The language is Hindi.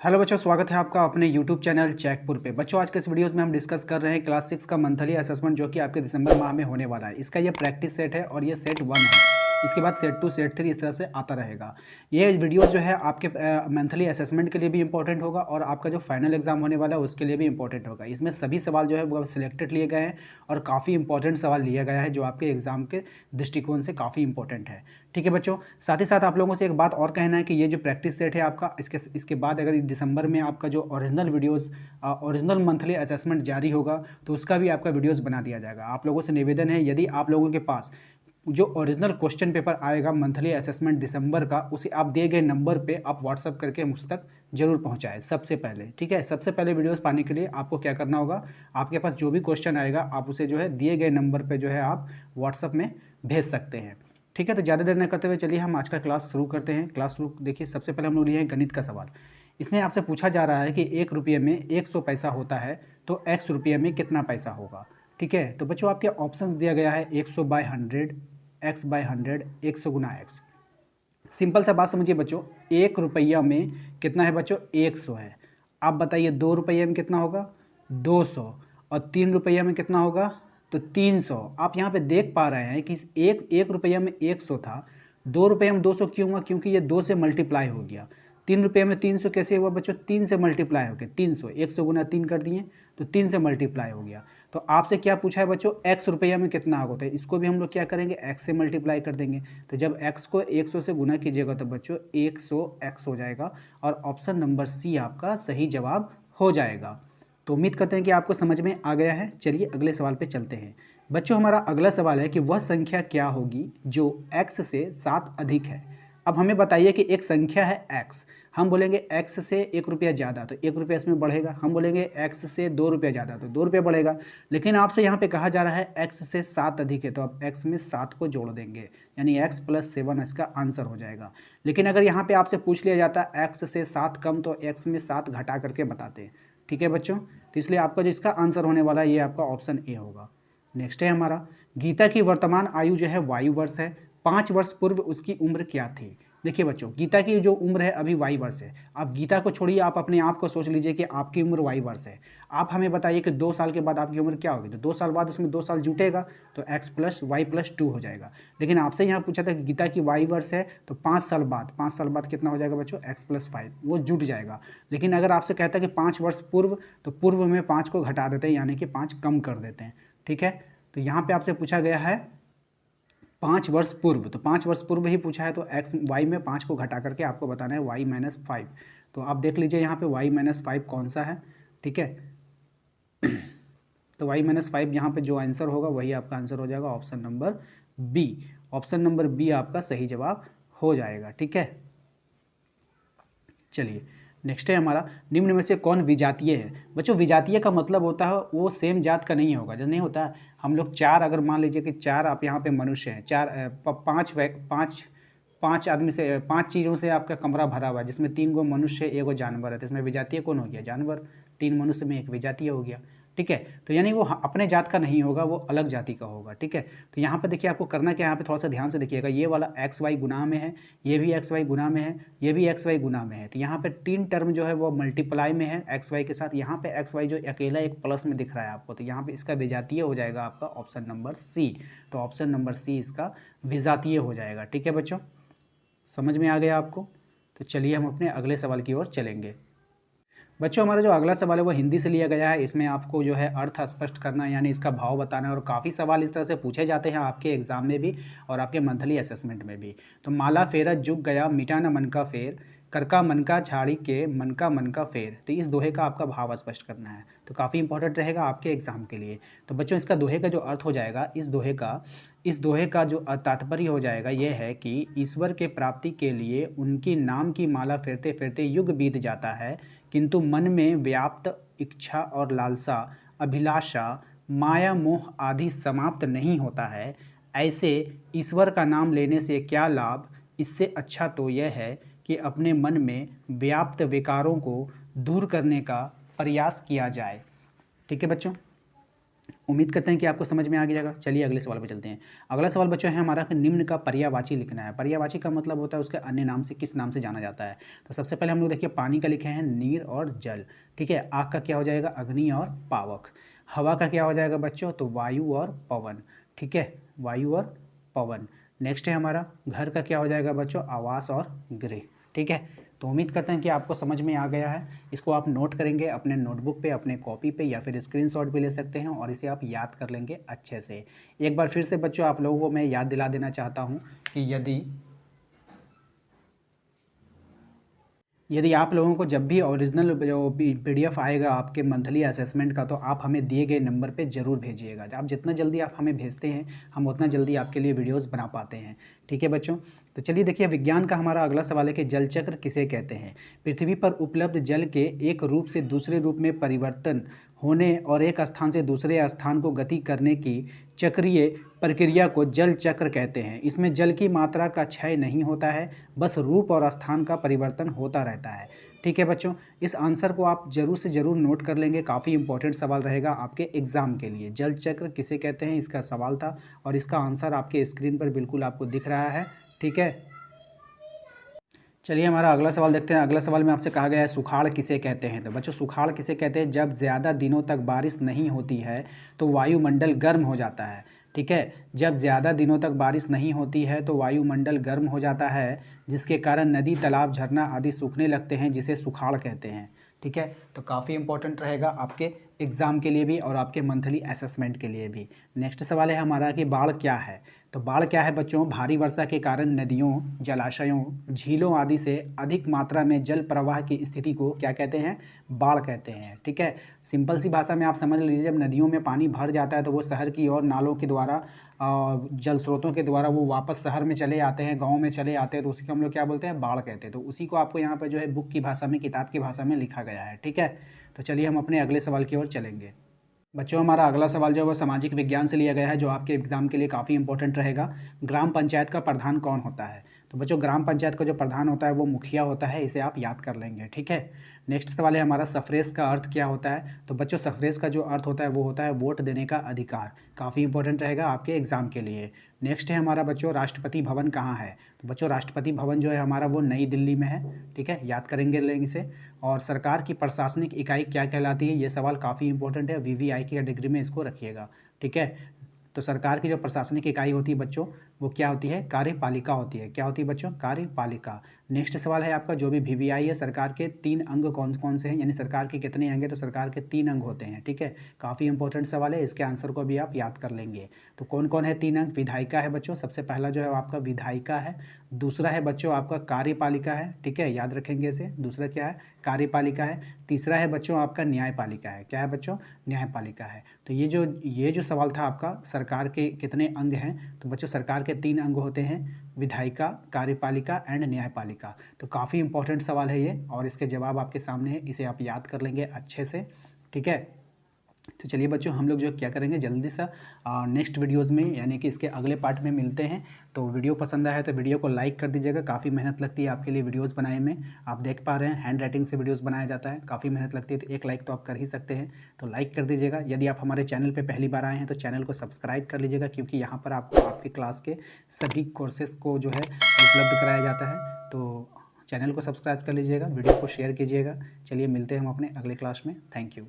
हेलो बच्चों, स्वागत है आपका अपने यूट्यूब चैनल चेकपुर पे। बच्चों, आज के इस वीडियोस में हम डिस्कस कर रहे हैं क्लास 6 का मंथली असेसमेंट जो कि आपके दिसंबर माह में होने वाला है। इसका ये प्रैक्टिस सेट है और ये सेट 1 है। इसके बाद सेट 2 सेट 3 इस तरह से आता रहेगा। ये वीडियो जो है आपके मंथली असेसमेंट के लिए भी इंपॉर्टेंट होगा और आपका जो फाइनल एग्जाम होने वाला है उसके लिए भी इंपॉर्टेंट होगा। इसमें सभी सवाल जो है वो सिलेक्टेड लिए गए हैं और काफ़ी इंपॉर्टेंट सवाल लिया गया है जो आपके एग्जाम के दृष्टिकोण से काफ़ी इंपॉर्टेंट है। ठीक है बच्चों, साथ ही साथ आप लोगों से एक बात और कहना है कि ये जो प्रैक्टिस सेट है आपका, इसके बाद अगर दिसंबर में आपका जो original videos original monthly assessment जारी होगा तो उसका भी आपका वीडियोस बना दिया जाएगा। आप लोगों से निवेदन है, यदि आप लोगों के पास जो ओरिजिनल क्वेश्चन पेपर आएगा मंथली असेसमेंट दिसंबर का, उसे आप दिए गए नंबर पे आप व्हाट्सअप करके मुझ तक जरूर पहुंचाएं सबसे पहले। ठीक है, सबसे पहले वीडियोस पाने के लिए आपको क्या करना होगा, आपके पास जो भी क्वेश्चन आएगा आप उसे जो है दिए गए नंबर पे जो है आप व्हाट्सअप में भेज सकते हैं। ठीक है, तो ज़्यादा देर न करते हुए चलिए हम आज का क्लास शुरू करते हैं। क्लास शुरू देखिए, सबसे पहले हम लोग लिए हैं गणित का सवाल। इसमें आपसे पूछा जा रहा है कि 1 रुपये में 100 पैसा होता है तो x रुपये में कितना पैसा होगा। ठीक है, तो बच्चों आपके ऑप्शंस दिया गया है 100/100, x/100, 100 गुना एक्स। सिंपल सा बात समझिए बच्चों, 1 रुपया में कितना है बच्चों, 100 है। आप बताइए 2 रुपये में कितना होगा, 200, और 3 रुपया में कितना होगा तो 300। आप यहाँ पे देख पा रहे हैं कि एक रुपया में 100 था, 2 रुपये में 200 क्यों हुआ, क्योंकि ये 2 से मल्टीप्लाई हो गया। 3 रुपये में 300 कैसे हुआ बच्चों, 3 से मल्टीप्लाई हो गया। 300, 100 गुना 3 कर दिए तो 3 से मल्टीप्लाई हो गया। तो आपसे क्या पूछा है बच्चों, x रुपया में कितना होता है, इसको भी हम लोग क्या करेंगे, x से मल्टीप्लाई कर देंगे। तो जब x को 100 से गुना कीजिएगा तो बच्चों 100x हो जाएगा और ऑप्शन नंबर सी आपका सही जवाब हो जाएगा। तो उम्मीद करते हैं कि आपको समझ में आ गया है। चलिए अगले सवाल पे चलते हैं। बच्चों हमारा अगला सवाल है कि वह संख्या क्या होगी जो x से 7 अधिक है। अब हमें बताइए कि एक संख्या है x, हम बोलेंगे x से 1 रुपया ज़्यादा तो 1 रुपया इसमें बढ़ेगा, हम बोलेंगे x से 2 रुपया ज़्यादा तो 2 रुपया बढ़ेगा। लेकिन आपसे यहाँ पे कहा जा रहा है x से 7 अधिक है तो आप x में 7 को जोड़ देंगे, यानी x + 7 इसका आंसर हो जाएगा। लेकिन अगर यहाँ पे आपसे पूछ लिया जाता x से 7 कम तो x में 7 घटा करके बताते हैं। ठीक है बच्चों, तो इसलिए आपका जो इसका आंसर होने वाला है ये आपका ऑप्शन ए होगा। नेक्स्ट है हमारा, गीता की वर्तमान आयु जो है वायु वर्ष है, 5 वर्ष पूर्व उसकी उम्र क्या थी। देखिए बच्चों, गीता की जो उम्र है अभी वायु वर्ष है। आप गीता को छोड़िए, आप अपने आप को सोच लीजिए कि आपकी उम्र वायु वर्ष है। आप हमें बताइए कि 2 साल के बाद आपकी उम्र क्या होगी, तो 2 साल बाद उसमें 2 साल जुटेगा तो x + y + 2 हो जाएगा। लेकिन आपसे यहाँ पूछा था कि गीता की वायु वर्ष है तो 5 साल बाद कितना हो जाएगा बच्चों, x + 5 वो जुट जाएगा। लेकिन अगर आपसे कहता है कि 5 वर्ष पूर्व, तो पूर्व में 5 को घटा देते हैं यानी कि 5 कम कर देते हैं। ठीक है, तो यहाँ पे आपसे पूछा गया है 5 वर्ष पूर्व, तो 5 वर्ष पूर्व ही पूछा है तो x y में 5 को घटा करके आपको बताना है y - 5। तो आप देख लीजिए यहाँ पे y - 5 कौन सा है। ठीक है, तो y - 5 यहाँ पे जो आंसर होगा वही आपका आंसर हो जाएगा option number B. Option number B आपका सही जवाब हो जाएगा। ठीक है, चलिए नेक्स्ट है हमारा, निम्न में से कौन विजातीय है। बच्चों विजातीय का मतलब होता है वो सेम जात का नहीं होगा। जैसे नहीं होता हम लोग 4, अगर मान लीजिए कि 4 आप यहाँ पे मनुष्य हैं, 5 आदमी से 5 चीज़ों से आपका कमरा भरा हुआ है जिसमें 3 गो मनुष्य 1 गो जानवर है, तो इसमें विजातीय कौन हो गया, जानवर। 3 मनुष्य में 1 विजातीय हो गया। ठीक है, तो यानी वो अपने जात का नहीं होगा, वो अलग जाति का होगा। ठीक है, तो यहाँ पे देखिए आपको करना क्या है, यहाँ पे थोड़ा सा ध्यान से देखिएगा, ये वाला एक्स वाई गुना में है, ये भी एक्स वाई गुना में है, ये भी एक्स वाई गुना में है। तो यहाँ पे 3 टर्म जो है वो मल्टीप्लाई में है एक्स वाई के साथ। यहाँ पे एक्स वाई जो अकेला एक प्लस में दिख रहा है आपको, तो यहाँ पे इसका विजातीय हो जाएगा आपका ऑप्शन नंबर सी। तो ऑप्शन नंबर सी इसका विजातीय हो जाएगा। ठीक है बच्चों, समझ में आ गया आपको। तो चलिए हम अपने अगले सवाल की ओर चलेंगे। बच्चों हमारा जो अगला सवाल है वो हिंदी से लिया गया है। इसमें आपको जो है अर्थ स्पष्ट करना है, यानी इसका भाव बताना है, और काफ़ी सवाल इस तरह से पूछे जाते हैं आपके एग्जाम में भी और आपके मंथली असेसमेंट में भी। तो माला फेरा जुग गया मिटा न मन का फेर, करका मन का झाड़ी के मन का फेर। तो इस दोहे का आपका भाव स्पष्ट करना है, तो काफ़ी इंपॉर्टेंट रहेगा आपके एग्जाम के लिए। तो बच्चों इसका दोहे का जो अर्थ हो जाएगा, इस दोहे का जो तात्पर्य हो जाएगा ये है कि ईश्वर के प्राप्ति के लिए उनकी नाम की माला फेरते फेरते युग बीत जाता है, किंतु मन में व्याप्त इच्छा और लालसा, अभिलाषा, माया मोह आदि समाप्त नहीं होता है। ऐसे ईश्वर का नाम लेने से क्या लाभ, इससे अच्छा तो यह है कि अपने मन में व्याप्त विकारों को दूर करने का प्रयास किया जाए। ठीक है बच्चों, उम्मीद करते हैं कि आपको समझ में आ गया। चलिए अगले सवाल पर चलते हैं। अगला सवाल बच्चों है हमारा कि निम्न का पर्यायवाची लिखना है। पर्यायवाची का मतलब होता है उसके अन्य नाम से किस नाम से जाना जाता है। तो सबसे पहले हम लोग देखिए पानी का लिखे हैं नीर और जल, ठीक है। आग का क्या हो जाएगा अग्नि और पावक। हवा का क्या हो जाएगा बच्चों, तो वायु और पवन, ठीक है, वायु और पवन। नेक्स्ट है हमारा घर का क्या हो जाएगा बच्चों, आवास और गृह, ठीक है। तो उम्मीद करते हैं कि आपको समझ में आ गया है। इसको आप नोट करेंगे अपने नोटबुक पे, अपने कॉपी पे, या फिर स्क्रीनशॉट भी ले सकते हैं और इसे आप याद कर लेंगे अच्छे से। एक बार फिर से बच्चों आप लोगों को मैं याद दिला देना चाहता हूँ कि यदि आप लोगों को जब भी ओरिजिनल जो PDF आएगा आपके मंथली असेसमेंट का, तो आप हमें दिए गए नंबर पे ज़रूर भेजिएगा। आप जितना जल्दी आप हमें भेजते हैं हम उतना जल्दी आपके लिए वीडियोस बना पाते हैं, ठीक है बच्चों। तो चलिए देखिए विज्ञान का हमारा अगला सवाल है कि जल चक्र किसे कहते हैं। पृथ्वी पर उपलब्ध जल के एक रूप से दूसरे रूप में परिवर्तन होने और एक स्थान से दूसरे स्थान को गति करने की चक्रीय प्रक्रिया को जल चक्र कहते हैं। इसमें जल की मात्रा का क्षय नहीं होता है, बस रूप और स्थान का परिवर्तन होता रहता है, ठीक है बच्चों। इस आंसर को आप जरूर से ज़रूर नोट कर लेंगे, काफ़ी इंपॉर्टेंट सवाल रहेगा आपके एग्जाम के लिए। जल चक्र किसे कहते हैं इसका सवाल था और इसका आंसर आपके स्क्रीन पर बिल्कुल आपको दिख रहा है, ठीक है। चलिए हमारा अगला सवाल देखते हैं। अगला सवाल में आपसे कहा गया है सुखाड़ किसे कहते हैं। तो बच्चों सुखाड़ किसे कहते हैं, जब ज़्यादा दिनों तक बारिश नहीं होती है तो वायुमंडल गर्म हो जाता है, ठीक है। जब ज़्यादा दिनों तक बारिश नहीं होती है तो वायुमंडल गर्म हो जाता है, जिसके कारण नदी तालाब झरना आदि सूखने लगते हैं, जिसे सुखाड़ कहते हैं, ठीक है। तो काफ़ी इंपॉर्टेंट रहेगा आपके एग्ज़ाम के लिए भी और आपके मंथली असेसमेंट के लिए भी। नेक्स्ट सवाल है हमारा कि बाढ़ क्या है। तो बाढ़ क्या है बच्चों, भारी वर्षा के कारण नदियों, जलाशयों, झीलों आदि से अधिक मात्रा में जल प्रवाह की स्थिति को क्या कहते हैं, बाढ़ कहते हैं, ठीक है। सिंपल सी भाषा में आप समझ लीजिए, जब नदियों में पानी भर जाता है तो वो शहर की और नालों के द्वारा जल स्रोतों के द्वारा वो वापस शहर में चले आते हैं, गाँव में चले आते हैं, तो उसी को हम लोग क्या बोलते हैं, बाढ़ कहते हैं। तो उसी को आपको यहाँ पर जो है बुक की भाषा में, किताब की भाषा में लिखा गया है, ठीक है। तो चलिए हम अपने अगले सवाल की ओर चलेंगे। बच्चों हमारा अगला सवाल जो है वो सामाजिक विज्ञान से लिया गया है, जो आपके एग्जाम के लिए काफ़ी इंपॉर्टेंट रहेगा। ग्राम पंचायत का प्रधान कौन होता है। तो बच्चों ग्राम पंचायत का जो प्रधान होता है वो मुखिया होता है, इसे आप याद कर लेंगे, ठीक है। नेक्स्ट सवाल है हमारा सफरेश का अर्थ क्या होता है। तो बच्चों सफरेश का जो अर्थ होता है वो होता है वोट देने का अधिकार, काफ़ी इंपॉर्टेंट रहेगा आपके एग्जाम के लिए। नेक्स्ट है हमारा बच्चों राष्ट्रपति भवन कहाँ है। तो बच्चों राष्ट्रपति भवन जो है हमारा वो नई दिल्ली में है, ठीक है, याद करेंगे लेंगे इसे। और सरकार की प्रशासनिक इकाई क्या कहलाती है, ये सवाल काफ़ी इंपॉर्टेंट है, VVI की कैटेगरी में इसको रखिएगा, ठीक है। तो सरकार की जो प्रशासनिक इकाई होती है बच्चों वो क्या होती है, कार्यपालिका होती है। क्या होती है बच्चों, कार्यपालिका। नेक्स्ट सवाल है आपका, जो भी VVI है सरकार के 3 अंग कौन कौन से हैं, यानी सरकार के कितने अंग हैं। तो सरकार के 3 अंग होते हैं, ठीक है। काफ़ी इंपॉर्टेंट सवाल है, इसके आंसर को भी आप याद कर लेंगे। तो कौन कौन है 3 अंग, विधायिका है बच्चों, सबसे पहला जो है आपका विधायिका है। दूसरा है बच्चों आपका कार्यपालिका है, ठीक है, याद रखेंगे इसे। दूसरा क्या है, कार्यपालिका है। तीसरा है बच्चों आपका न्यायपालिका है। क्या है बच्चों, न्यायपालिका है। तो ये जो सवाल था आपका सरकार के कितने अंग हैं, तो बच्चों सरकार के 3 अंग होते हैं, विधायिका, कार्यपालिका एंड न्यायपालिका। तो काफ़ी इंपॉर्टेंट सवाल है ये और इसके जवाब आपके सामने है, इसे आप याद कर लेंगे अच्छे से, ठीक है। तो चलिए बच्चों हम लोग जो क्या करेंगे जल्दी सा नेक्स्ट वीडियोस में, यानी कि इसके अगले पार्ट में मिलते हैं। तो वीडियो पसंद आया तो वीडियो को लाइक कर दीजिएगा, काफ़ी मेहनत लगती है आपके लिए वीडियोस बनाने में। आप देख पा रहे हैं हैंड राइटिंग से वीडियोस बनाया जाता है, काफ़ी मेहनत लगती है, तो एक लाइक तो आप कर ही सकते हैं, तो लाइक कर दीजिएगा। यदि आप हमारे चैनल पर पहली बार आए हैं तो चैनल को सब्सक्राइब कर लीजिएगा, क्योंकि यहाँ पर आपको आपके क्लास के सभी कोर्सेज़ को जो है उपलब्ध कराया जाता है। तो चैनल को सब्सक्राइब कर लीजिएगा, वीडियो को शेयर कीजिएगा। चलिए मिलते हैं हम अपने अगले क्लास में, थैंक यू।